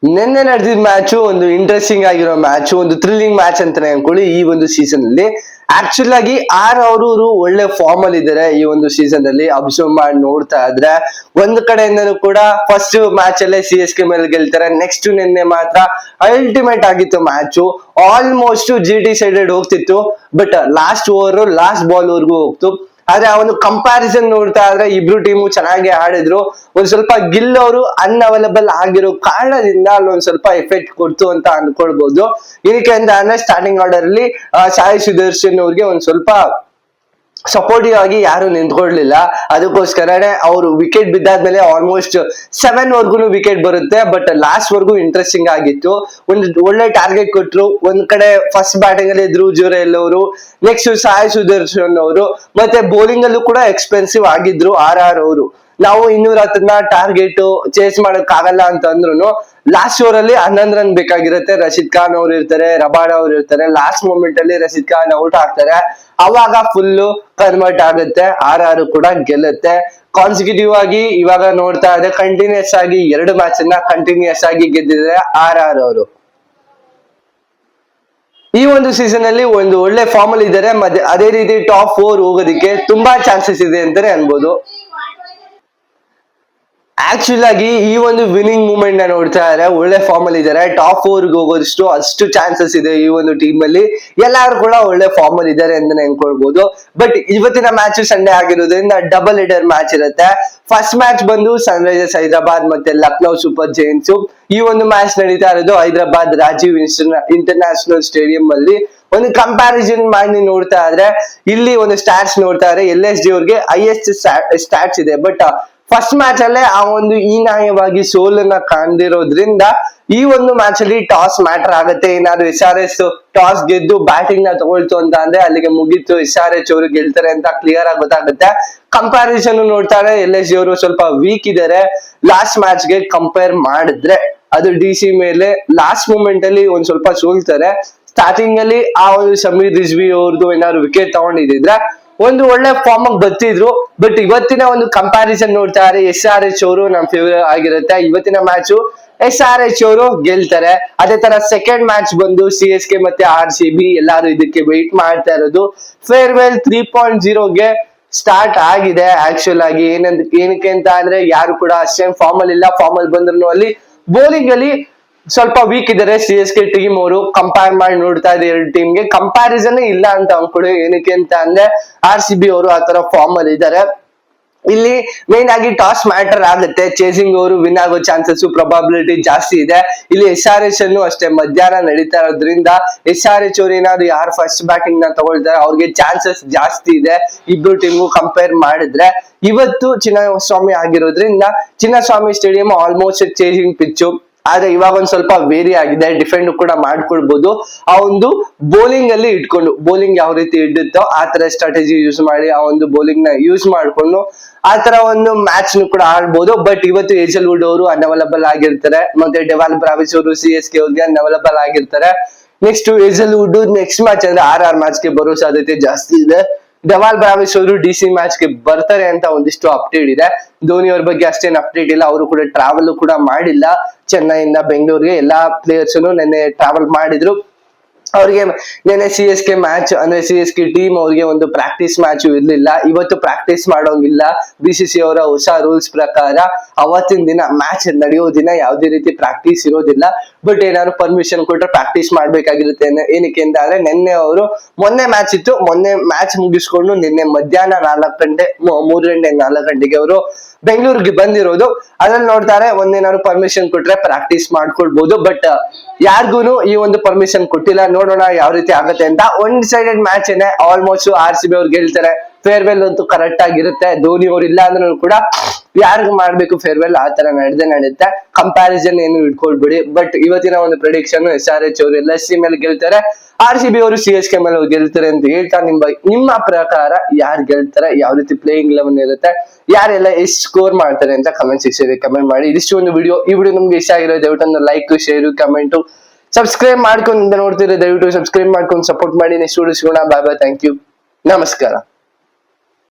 ನಿನ್ನೆ ನಡೆದಿದ್ದ ಮ್ಯಾಚ್ ಒಂದು ಇಂಟ್ರೆಸ್ಟಿಂಗ್ ಆಗಿರೋ ಮ್ಯಾಚ್, ಒಂದು ಥ್ರಿಲ್ಲಿಂಗ್ ಮ್ಯಾಚ್ ಅಂತಾನೆ ಅನ್ಕೊಳ್ಳಿ. ಈ ಒಂದು ಸೀಸನ್ ಅಲ್ಲಿ ಆಕ್ಚುಲ್ ಆಗಿ ಅವರು ಒಳ್ಳೆ ಫಾರ್ಮ್ ಅಲ್ಲಿ ಇದ್ದಾರೆ. ಈ ಒಂದು ಸೀಸನ್ ಅಲ್ಲಿ ಅಬ್ಸರ್ವ್ ಮಾಡಿ ನೋಡ್ತಾ ಇದ್ರೆ ಒಂದ್ ಕಡೆಯಿಂದನೂ ಕೂಡ ಫಸ್ಟ್ ಮ್ಯಾಚ್ ಅಲ್ಲೇ CSK ಮೇಲೆ ಗೆಲ್ತಾರೆ. ನೆಕ್ಸ್ಟ್ ನಿನ್ನೆ ಮಾತ್ರ ಅಲ್ಟಿಮೇಟ್ ಆಗಿತ್ತು ಮ್ಯಾಚ್. ಆಲ್ಮೋಸ್ಟ್ GT ಸೈಡೆಡ್ ಹೋಗ್ತಿತ್ತು, but last over last ball ವರ್ಗೂ ಹೋಗ್ತು. ಆದ್ರೆ ಆ ಒಂದು ಕಂಪ್ಯಾರಿಸನ್ ನೋಡ್ತಾ ಇದ್ರೆ ಇಬ್ರು ಟೀಮು ಚೆನ್ನಾಗಿ ಆಡಿದ್ರು. ಒಂದ್ ಸ್ವಲ್ಪ ಗಿಲ್ ಅವರು ಅನ್ಅವೈಲಬಲ್ ಆಗಿರೋ ಕಾರಣದಿಂದ ಅಲ್ಲೊಂದ್ ಸ್ವಲ್ಪ ಎಫೆಕ್ಟ್ ಕೊಡ್ತು ಅಂತ ಅನ್ಕೊಳ್ಬಹುದು. ಏನಕ್ಕೆ ಅಂತ ಅಂದ್ರೆ ಸ್ಟಾರ್ಟಿಂಗ್ ಆರ್ಡರ್ ಅಲ್ಲಿ ಸಾಯಿ ಸುದರ್ಶನ್ ಅವ್ರಿಗೆ ಒಂದ್ ಸ್ವಲ್ಪ ಸಪೋರ್ಟಿವ್ ಆಗಿ ಯಾರು ನಿಂತ್ಕೊಳ್ಲಿಲ್ಲ. ಅದಕ್ಕೋಸ್ಕರನೇ ಅವರು ವಿಕೆಟ್ ಬಿದ್ದಾದ್ಮೇಲೆ ಆಲ್ಮೋಸ್ಟ್ 7 ವರ್ಗು ವಿಕೆಟ್ ಬರುತ್ತೆ. ಬಟ್ ಲಾಸ್ಟ್ ವರ್ಗು ಇಂಟ್ರೆಸ್ಟಿಂಗ್ ಆಗಿತ್ತು. ಒಂದು ಒಳ್ಳೆ ಟಾರ್ಗೆಟ್ ಕೊಟ್ರು. ಒಂದ್ ಕಡೆ ಫಸ್ಟ್ ಬ್ಯಾಟಿಂಗ್ ಅಲ್ಲಿ ಧ್ರುವ್ ಜುರೇಲ್ ಅವರು, ನೆಕ್ಸ್ಟ್ ಸಾಯಿ ಸುದರ್ಶನ್ ಅವರು, ಮತ್ತೆ ಬೌಲಿಂಗ್ ಅಲ್ಲೂ ಕೂಡ ಎಕ್ಸ್ಪೆನ್ಸಿವ್ ಆಗಿದ್ರು ಅವರು. ನಾವು 210 ಟಾರ್ಗೆಟ್ ಚೇಸ್ ಮಾಡಕ್ ಆಗಲ್ಲ ಅಂತ ಅಂದ್ರು ಲಾಸ್ಟ್ ಓವರ್ ಅಲ್ಲಿ 11 ರನ್ ಬೇಕಾಗಿರುತ್ತೆ. ರಶೀದ್ ಖಾನ್ ಅವ್ರು ಇರ್ತಾರೆ, ರಬಾಡ ಅವ್ರು ಇರ್ತಾರೆ. ಲಾಸ್ಟ್ ಮೂಮೆಂಟ್ ಅಲ್ಲಿ ರಶೀದ್ ಖಾನ್ ಔಟ್ ಆಗ್ತಾರೆ. ಅವಾಗ ಫುಲ್ ಕನ್ವರ್ಟ್ ಆಗುತ್ತೆ, ಕೂಡ ಗೆಲ್ಲುತ್ತೆ. ಕಾನ್ಸಿಕ್ಯೂಟಿವ್ ಆಗಿ ಇವಾಗ ನೋಡ್ತಾ ಇದ್ರೆ ಕಂಟಿನ್ಯೂಸ್ ಆಗಿ 2 ಮ್ಯಾಚ್ ಅನ್ನ ಕಂಟಿನ್ಯೂಸ್ ಆಗಿ ಗೆದ್ದಿದ್ದಾರೆ ಅವರು. ಈ ಒಂದು ಸೀಸನ್ ಅಲ್ಲಿ ಒಂದು ಒಳ್ಳೆ ಫಾರ್ಮ್ ಅಲ್ಲಿ ಇದ್ದಾರೆ. ಮತ್ತೆ ಅದೇ ರೀತಿ ಟಾಪ್ 4 ಹೋಗೋದಿಕ್ಕೆ ತುಂಬಾ ಚಾನ್ಸಸ್ ಇದೆ ಅಂತಾನೆ ಅನ್ಬೋದು. ಆಕ್ಚುಲ್ ಆಗಿ ಈ ಒಂದು ವಿನಿಂಗ್ ಮೂಮೆಂಟ್ ನ ನೋಡ್ತಾ ಇದ್ರೆ ಒಳ್ಳೆ ಫಾರ್ಮ್ ಅಲ್ಲಿ ಇದ್ದಾರೆ. ಟಾಪ್ 4 ಹೋಗೋದಷ್ಟು ಅಷ್ಟು ಚಾನ್ಸಸ್ ಇದೆ ಈ ಒಂದು ಟೀಮ್ ಅಲ್ಲಿ. ಎಲ್ಲಾರು ಕೂಡ ಒಳ್ಳೆ ಫಾರ್ಮ್ ಅಲ್ಲಿ ಇದ್ದಾರೆ ಅಂತ ಅನ್ಕೊಳ್ಬಹುದು. ಬಟ್ ಇವತ್ತಿನ ಮ್ಯಾಚ್ ಸಂಡೇ ಆಗಿರೋದ್ರಿಂದ ಡಬಲ್ ಹೆಡರ್ ಮ್ಯಾಚ್ ಇರುತ್ತೆ. ಫಸ್ಟ್ ಮ್ಯಾಚ್ ಬಂದು ಸನ್ರೈಸರ್ಸ್ ಹೈದರಾಬಾದ್ ಮತ್ತೆ ಲಕ್ನೋ ಸೂಪರ್ ಜೈಂಟ್ಸ್. ಈ ಒಂದು ಮ್ಯಾಚ್ ನಡೀತಾ ಇರೋದು ಹೈದರಾಬಾದ್ ರಾಜೀವ್ ಇಂಟರ್ನ್ಯಾಷನಲ್ ಸ್ಟೇಡಿಯಂ ಅಲ್ಲಿ. ಒಂದು ಕಂಪ್ಯಾರಿಸನ್ ಮಾಡಿ ನೋಡ್ತಾ ಇದ್ರೆ ಇಲ್ಲಿ ಒಂದು ಸ್ಟಾಟ್ಸ್ ನೋಡ್ತಾ ಇದ್ರೆ LSG ಅವ್ರಿಗೆ ಹೈಯೆಸ್ಟ್ ಸ್ಟಾಟ್ಸ್ ಇದೆ. ಬಟ್ ಫಸ್ಟ್ ಮ್ಯಾಚ್ ಅಲ್ಲೇ ಆ ಒಂದು ಹೀನಾಯವಾಗಿ ಸೋಲನ್ನ ಕಾಣ್ದಿರೋದ್ರಿಂದ ಈ ಒಂದು ಮ್ಯಾಚ್ ಅಲ್ಲಿ ಟಾಸ್ ಮ್ಯಾಟರ್ ಆಗುತ್ತೆ. ಏನಾದ್ರು SRH ಟಾಸ್ ಗೆದ್ದು ಬ್ಯಾಟಿಂಗ್ ನ ತಗೊಳ್ತು ಅಂತ ಅಂದ್ರೆ ಅಲ್ಲಿಗೆ ಮುಗೀತು, SRH ಅವರು ಗೆಲ್ತಾರೆ ಅಂತ ಕ್ಲಿಯರ್ ಆಗಿ ಗೊತ್ತಾಗುತ್ತೆ. ಕಂಪ್ಯಾರಿಸನ್ ನೋಡ್ತಾರೆ LSG ಅವರು ಸ್ವಲ್ಪ ವೀಕ್ ಇದಾರೆ ಲಾಸ್ಟ್ ಮ್ಯಾಚ್ ಗೆ ಕಂಪೇರ್ ಮಾಡಿದ್ರೆ. ಅದು DC ಮೇಲೆ ಲಾಸ್ಟ್ ಮೂಮೆಂಟ್ ಅಲ್ಲಿ ಒಂದ್ ಸ್ವಲ್ಪ ಸೋಲ್ತಾರೆ. ಸ್ಟಾರ್ಟಿಂಗ್ ಅಲ್ಲಿ ಆ ಒಂದು ಸಮೀರ್ ರಿಜ್ವಿ ಅವ್ರದ್ದು ಏನಾದ್ರು ವಿಕೆಟ್ ತಗೊಂಡಿದ್ರೆ ಒಂದು ಒಳ್ಳೆ ಫಾರ್ಮ್ ಆಗಿ ಬರ್ತಿದ್ರು. ಬಟ್ ಇವತ್ತಿನ ಒಂದು ಕಂಪ್ಯಾರಿಸನ್ ನೋಡ್ತಾ ಇದ್ರೆ SRH ಅವರು ನಮ್ ಫೇವರ್ ಆಗಿರುತ್ತೆ. ಇವತ್ತಿನ ಮ್ಯಾಚ್ SRH ಅವರು ಗೆಲ್ತಾರೆ. ಅದೇ ತರ ಸೆಕೆಂಡ್ ಮ್ಯಾಚ್ ಬಂದು CSK ಮತ್ತೆ RCB ಎಲ್ಲಾರು ಇದಕ್ಕೆ ವೆಯ್ಟ್ ಮಾಡ್ತಾ ಇರೋದು. ಫೇರ್ವೆಲ್ 3.0ಗೆ ಸ್ಟಾರ್ಟ್ ಆಗಿದೆ. ಆಕ್ಚುಲ್ ಆಗಿ ಏನಕ್ಕೆ ಅಂತ ಅಂದ್ರೆ ಯಾರು ಕೂಡ ಅಷ್ಟೇನ್ ಫಾರ್ಮ್ ಅಲ್ಲಿ ಇಲ್ಲ. ಫಾರ್ಮ್ ಅಲ್ಲಿ ಬಂದ್ರು ಅಲ್ಲಿ ಬೌಲಿಂಗ್ ಅಲ್ಲಿ ಸ್ವಲ್ಪ ವೀಕ್ ಇದಾರೆ CSK ಟೀಮ್ ಅವರು. ಕಂಪೇರ್ ಮಾಡಿ ನೋಡ್ತಾ ಇದೆ ಎರಡು ಟೀಮ್ಗೆ ಕಂಪ್ಯಾರಿಸನ್ ಇಲ್ಲ ಅಂತ ಅನ್ಕೊಳ್ಳಿ. ಏನಕ್ಕೆ ಅಂತ ಅಂದ್ರೆ RCB ಅವರು ಆತರ ಫಾರ್ಮ್ ಅಲ್ಲಿ ಇದ್ದಾರೆ. ಇಲ್ಲಿ ಮೇನ್ ಆಗಿ ಟಾಸ್ ಮ್ಯಾಟರ್ ಆಗುತ್ತೆ. ಚೇಸಿಂಗ್ ಅವರು ವಿನ್ ಆಗೋ ಚಾನ್ಸಸ್ ಪ್ರೊಬಾಬಿಲಿಟಿ ಜಾಸ್ತಿ ಇದೆ. ಇಲ್ಲಿ SRH ಅನ್ನು ಅಷ್ಟೇ ಮಧ್ಯಾಹ್ನ ನಡೀತಾ ಇರೋದ್ರಿಂದ SRH ಅವ್ರು ಏನಾದ್ರು ಯಾರು ಫಸ್ಟ್ ಬ್ಯಾಟಿಂಗ್ ನ ತಗೊಳ್ತಾರೆ ಅವ್ರಿಗೆ ಚಾನ್ಸಸ್ ಜಾಸ್ತಿ ಇದೆ ಇಬ್ರು ಟೀಮ್ಗೂ ಕಂಪೇರ್ ಮಾಡಿದ್ರೆ. ಇವತ್ತು ಚಿನ್ನಸ್ವಾಮಿ ಆಗಿರೋದ್ರಿಂದ Chinnaswamy stadium almost chasing pitch. ಆದ್ರೆ ಇವಾಗ ಒಂದ್ ಸ್ವಲ್ಪ ವೇರಿ ಆಗಿದೆ. ಡಿಫೆಂಡ್ ಕೂಡ ಮಾಡ್ಕೊಳ್ಬಹುದು. ಆ ಒಂದು ಬೌಲಿಂಗ್ ಅಲ್ಲಿ ಇಟ್ಕೊಂಡು ಬೌಲಿಂಗ್ ಯಾವ ರೀತಿ ಇಡುತ್ತೋ ಆ ತರ ಸ್ಟ್ರಾಟಜಿ ಯೂಸ್ ಮಾಡಿ ಆ ಒಂದು ಬೌಲಿಂಗ್ ನ ಯೂಸ್ ಮಾಡ್ಕೊಂಡು ಆ ತರ ಒಂದು ಮ್ಯಾಚ್ ಕೂಡ ಆಡ್ಬೋದು. ಬಟ್ ಇವತ್ತು ಹೇಜಲ್ವುಡ್ ಅವರು ಅನ್ಅವೈಲಬಲ್ ಆಗಿರ್ತಾರೆ. ಮತ್ತೆ ಡೆವಾಲ್ ಬ್ರಾವಿಸ್ ಅವರು CSK ಅವ್ರಿಗೆ ಅನ್ಅವೈಲಬಲ್ ಆಗಿರ್ತಾರೆ. ನೆಕ್ಸ್ಟ್ ಹೇಜಲ್ವುಡ್ ನೆಕ್ಸ್ಟ್ ಮ್ಯಾಚ್ ಅಂದ್ರೆ RR ಮ್ಯಾಚ್ ಗೆ ಬರೋ ಸಾಧ್ಯತೆ ಜಾಸ್ತಿ ಇದೆ. ಡೆವಾಲ್ ಬ್ರಾವಿಸ್ ಅವರು DC ಮ್ಯಾಚ್ ಗೆ ಬರ್ತಾರೆ ಅಂತ ಒಂದಿಷ್ಟು ಅಪ್ಡೇಟ್ ಇದೆ. ಧೋನಿ ಅವ್ರ ಬಗ್ಗೆ ಅಷ್ಟೇನು ಅಪ್ಡೇಟ್ ಇಲ್ಲ. ಅವರು ಕೂಡ ಟ್ರಾವೆಲ್ ಕೂಡ ಮಾಡಿಲ್ಲ. ಚೆನ್ನೈಯಿಂದ ಬೆಂಗಳೂರಿಗೆ ಎಲ್ಲಾ ಪ್ಲೇಯರ್ಸ್ ನೆನ್ನೆ ಟ್ರಾವೆಲ್ ಮಾಡಿದ್ರು. ಅವ್ರಿಗೆ ನೆನ್ನೆ CSK ಮ್ಯಾಚ್ ಅಂದ್ರೆ CSK ಟೀಮ್ ಅವ್ರಿಗೆ ಒಂದು ಪ್ರಾಕ್ಟೀಸ್ ಮ್ಯಾಚ್ ಇರ್ಲಿಲ್ಲ. ಇವತ್ತು ಪ್ರಾಕ್ಟೀಸ್ ಮಾಡೋಂಗಿಲ್ಲ. BCCI ಅವರ ಹೊಸ ರೂಲ್ಸ್ ಪ್ರಕಾರ ಅವತ್ತಿನ ದಿನ ಮ್ಯಾಚ್ ನಡೆಯೋ ದಿನ ಯಾವುದೇ ರೀತಿ ಪ್ರಾಕ್ಟೀಸ್ ಇರೋದಿಲ್ಲ. ಬಟ್ ಏನಾದ್ರು ಪರ್ಮಿಷನ್ ಕೊಟ್ರೆ ಪ್ರಾಕ್ಟೀಸ್ ಮಾಡ್ಬೇಕಾಗಿರುತ್ತೆ. ಏನಕ್ಕೆ ಅಂತ ಅಂದ್ರೆ ಮೊನ್ನೆ ಮ್ಯಾಚ್ ಇತ್ತು. ಮೊನ್ನೆ ಮ್ಯಾಚ್ ಮುಗಿಸ್ಕೊಂಡು ನಿನ್ನೆ ಮಧ್ಯಾಹ್ನ 3 ಗಂಟೆಗೆ ಅವರು ಬೆಂಗಳೂರಿಗೆ ಬಂದಿರೋದು. ಅದ್ರಲ್ಲಿ ನೋಡ್ತಾರೆ ಒಂದೇನಾದ್ರು ಪರ್ಮಿಷನ್ ಕೊಟ್ರೆ ಪ್ರಾಕ್ಟೀಸ್ ಮಾಡ್ಕೊಳ್ಬಹುದು. ಬಟ್ ಯಾರಿಗೂನು ಈ ಒಂದು ಪರ್ಮಿಷನ್ ಕೊಟ್ಟಿಲ್ಲ. ನೋಡೋಣ ಯಾವ ರೀತಿ ಆಗುತ್ತೆ ಅಂತ. ಒನ್ ಸೈಡೆಡ್ ಮ್ಯಾಚ್ ಏನೇ ಆಲ್ಮೋಸ್ಟ್ RCB ಅವ್ರು ಗೆಲ್ತಾರೆ. ಫೇರ್ವೆಲ್ ಅಂತೂ ಕರೆಕ್ಟ್ ಆಗಿರುತ್ತೆ. ಧೋನಿ ಅವ್ರು ಇಲ್ಲ ಅಂದ್ರೂ ಕೂಡ ಯಾರಿಗೂ ಮಾಡ್ಬೇಕು ಫೇರ್ವೆಲ್ ಆ ತರ ನಡೆಯುತ್ತೆ. ಕಂಪ್ಯಾರಿಸನ್ ಏನು ಇಟ್ಕೊಳ್ಬೇಡಿ. ಬಟ್ ಇವತ್ತಿನ ಒಂದು ಪ್ರೆಡಿಕ್ಷನ್ SRH ಅವರು LSG ಮೇಲೆ ಗೆಲ್ತಾರೆ, RCB ಅವರು CSK ಮೇಲೆ ಗೆಲ್ತಾರೆ ಅಂತ ಹೇಳ್ತಾ ನಿಮ್ಮ ಪ್ರಕಾರ ಯಾರು ಗೆಲ್ತಾರೆ, ಯಾವ ರೀತಿ ಪ್ಲೇಯಿಂಗ್ 11 ಇರುತ್ತೆ, ಯಾರೆಲ್ಲ ಎಷ್ಟು ಸ್ಕೋರ್ ಮಾಡ್ತಾರೆ ಅಂತ ಕಮೆಂಟ್ ಸೆಕ್ಷನ್ ಕಮೆಂಟ್ ಮಾಡಿ. ಇದಿಷ್ಟು ಒಂದು ವಿಡಿಯೋ. ಈ ವಿಡಿಯೋ ನಿಮ್ಗೆ ಇಷ್ಟ ಆಗಿರೋ ದಯವಿಟ್ಟು ಲೈಕ್, ಶೇರ್, ಕಮೆಂಟ್, ಸಬ್ಸ್ಕ್ರೈಬ್ ಮಾಡ್ಕೊಂಡು ನೋಡ್ತಿರೋ ದಯವಿಟ್ಟು ಸಬ್ಸ್ಕ್ರೈಬ್ ಮಾಡ್ಕೊಂಡು ಸಪೋರ್ಟ್ ಮಾಡಿ. ನೆಕ್ಸ್ಟ್ ವಿಡಿಯೋ ಸಿಗೋಣ. Bye bye. Thank you. ನಮಸ್ಕಾರ.